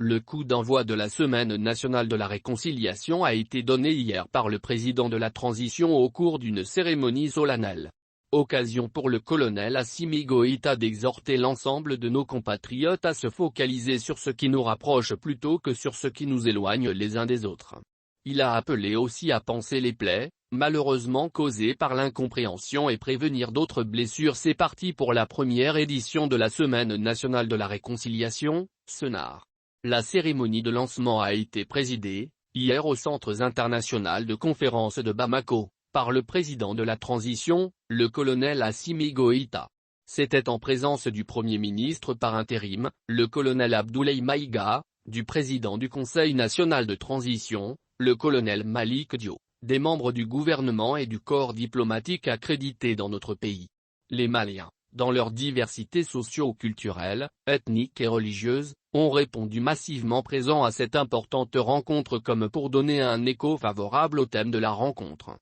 Le coup d'envoi de la Semaine nationale de la réconciliation a été donné hier par le président de la transition au cours d'une cérémonie solennelle. Occasion pour le colonel Assimi Goïta d'exhorter l'ensemble de nos compatriotes à se focaliser sur ce qui nous rapproche plutôt que sur ce qui nous éloigne les uns des autres. Il a appelé aussi à panser les plaies, malheureusement causées par l'incompréhension et prévenir d'autres blessures. C'est parti pour la première édition de la Semaine nationale de la réconciliation, SENAR. La cérémonie de lancement a été présidée, hier au Centre international de conférences de Bamako, par le président de la transition, le colonel Assimi Goïta. C'était en présence du Premier ministre par intérim, le colonel Abdoulaye Maïga, du président du Conseil national de transition, le colonel Malick Dio, des membres du gouvernement et du corps diplomatique accrédités dans notre pays. Les Maliens, dans leur diversité socio-culturelle, ethnique et religieuse, ont répondu massivement présents à cette importante rencontre comme pour donner un écho favorable au thème de la rencontre.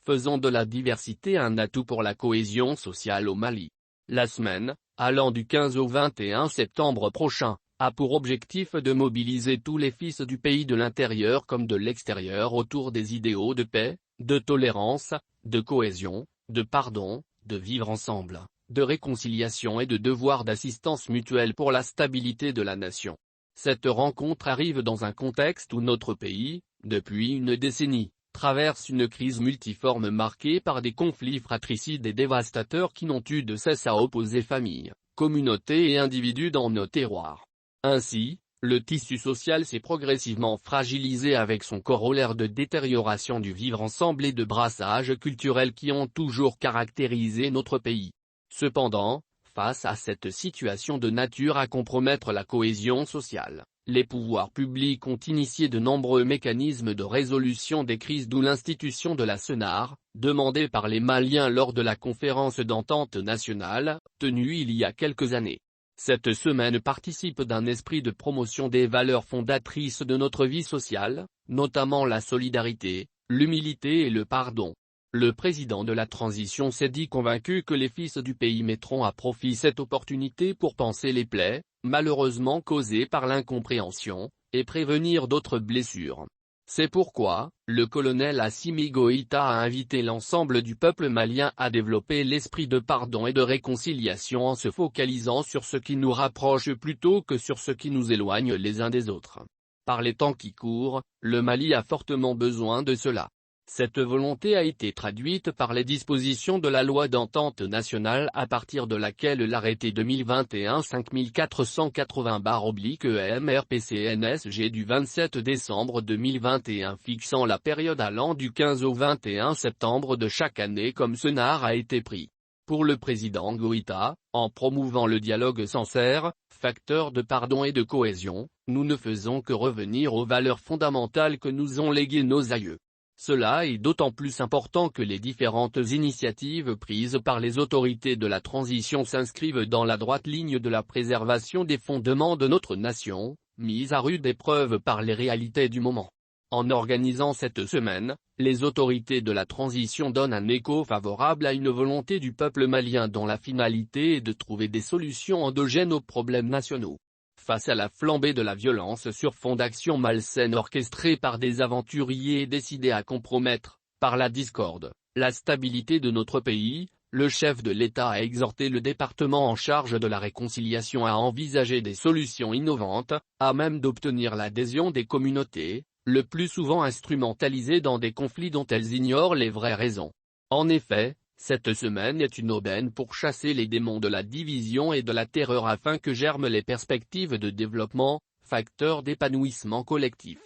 Faisons de la diversité un atout pour la cohésion sociale au Mali. La semaine, allant du 15 au 21 septembre prochain, a pour objectif de mobiliser tous les fils du pays de l'intérieur comme de l'extérieur autour des idéaux de paix, de tolérance, de cohésion, de pardon, de vivre ensemble, de réconciliation et de devoir d'assistance mutuelle pour la stabilité de la nation. Cette rencontre arrive dans un contexte où notre pays, depuis une décennie, traverse une crise multiforme marquée par des conflits fratricides et dévastateurs qui n'ont eu de cesse à opposer familles, communautés et individus dans nos terroirs. Ainsi, le tissu social s'est progressivement fragilisé avec son corollaire de détérioration du vivre ensemble et de brassage culturel qui ont toujours caractérisé notre pays. Cependant, face à cette situation de nature à compromettre la cohésion sociale, les pouvoirs publics ont initié de nombreux mécanismes de résolution des crises, d'où l'institution de la SENAR, demandée par les Maliens lors de la conférence d'entente nationale, tenue il y a quelques années. Cette semaine participe d'un esprit de promotion des valeurs fondatrices de notre vie sociale, notamment la solidarité, l'humilité et le pardon. Le président de la transition s'est dit convaincu que les fils du pays mettront à profit cette opportunité pour panser les plaies, malheureusement causées par l'incompréhension, et prévenir d'autres blessures. C'est pourquoi, le colonel Assimi Goïta a invité l'ensemble du peuple malien à développer l'esprit de pardon et de réconciliation en se focalisant sur ce qui nous rapproche plutôt que sur ce qui nous éloigne les uns des autres. Par les temps qui courent, le Mali a fortement besoin de cela. Cette volonté a été traduite par les dispositions de la loi d'entente nationale à partir de laquelle l'arrêté 2021-5480/EMRPCNSG du 27 décembre 2021 fixant la période allant du 15 au 21 septembre de chaque année comme SENAR a été pris. Pour le président Goïta, en promouvant le dialogue sincère, facteur de pardon et de cohésion, nous ne faisons que revenir aux valeurs fondamentales que nous ont léguées nos aïeux. Cela est d'autant plus important que les différentes initiatives prises par les autorités de la transition s'inscrivent dans la droite ligne de la préservation des fondements de notre nation, mise à rude épreuve par les réalités du moment. En organisant cette semaine, les autorités de la transition donnent un écho favorable à une volonté du peuple malien dont la finalité est de trouver des solutions endogènes aux problèmes nationaux. Face à la flambée de la violence sur fond d'actions malsaines orchestrées par des aventuriers et décidés à compromettre, par la discorde, la stabilité de notre pays, le chef de l'État a exhorté le département en charge de la réconciliation à envisager des solutions innovantes, à même d'obtenir l'adhésion des communautés, le plus souvent instrumentalisées dans des conflits dont elles ignorent les vraies raisons. En effet, cette semaine est une aubaine pour chasser les démons de la division et de la terreur afin que germent les perspectives de développement, facteurs d'épanouissement collectif.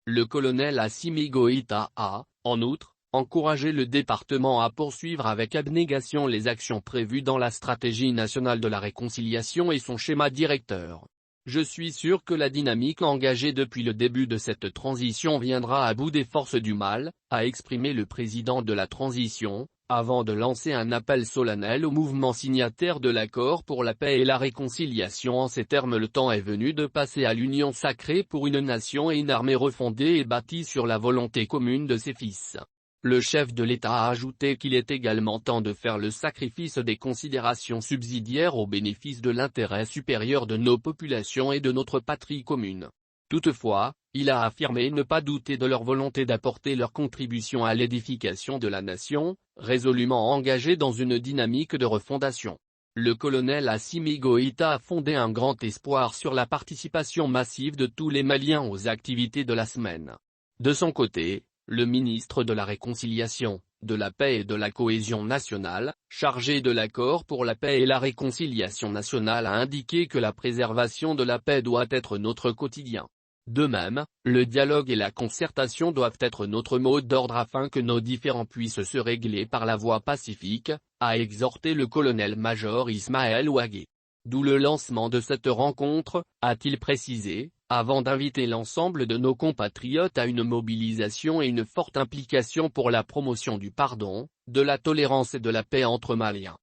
Le colonel Assimi Goïta a, en outre, encouragé le département à poursuivre avec abnégation les actions prévues dans la stratégie nationale de la réconciliation et son schéma directeur. Je suis sûr que la dynamique engagée depuis le début de cette transition viendra à bout des forces du mal, a exprimé le président de la transition, avant de lancer un appel solennel au mouvement signataire de l'accord pour la paix et la réconciliation. En ces termes, le temps est venu de passer à l'union sacrée pour une nation et une armée refondée et bâtie sur la volonté commune de ses fils. Le chef de l'État a ajouté qu'il est également temps de faire le sacrifice des considérations subsidiaires au bénéfice de l'intérêt supérieur de nos populations et de notre patrie commune. Toutefois, il a affirmé ne pas douter de leur volonté d'apporter leur contribution à l'édification de la nation, résolument engagé dans une dynamique de refondation. Le colonel Assimi Goïta a fondé un grand espoir sur la participation massive de tous les Maliens aux activités de la semaine. De son côté, le ministre de la Réconciliation, de la Paix et de la Cohésion nationale, chargé de l'accord pour la paix et la réconciliation nationale, a indiqué que la préservation de la paix doit être notre quotidien. De même, le dialogue et la concertation doivent être notre mot d'ordre afin que nos différends puissent se régler par la voie pacifique, a exhorté le colonel-major Ismaël Ouagé. D'où le lancement de cette rencontre, a-t-il précisé, avant d'inviter l'ensemble de nos compatriotes à une mobilisation et une forte implication pour la promotion du pardon, de la tolérance et de la paix entre Maliens.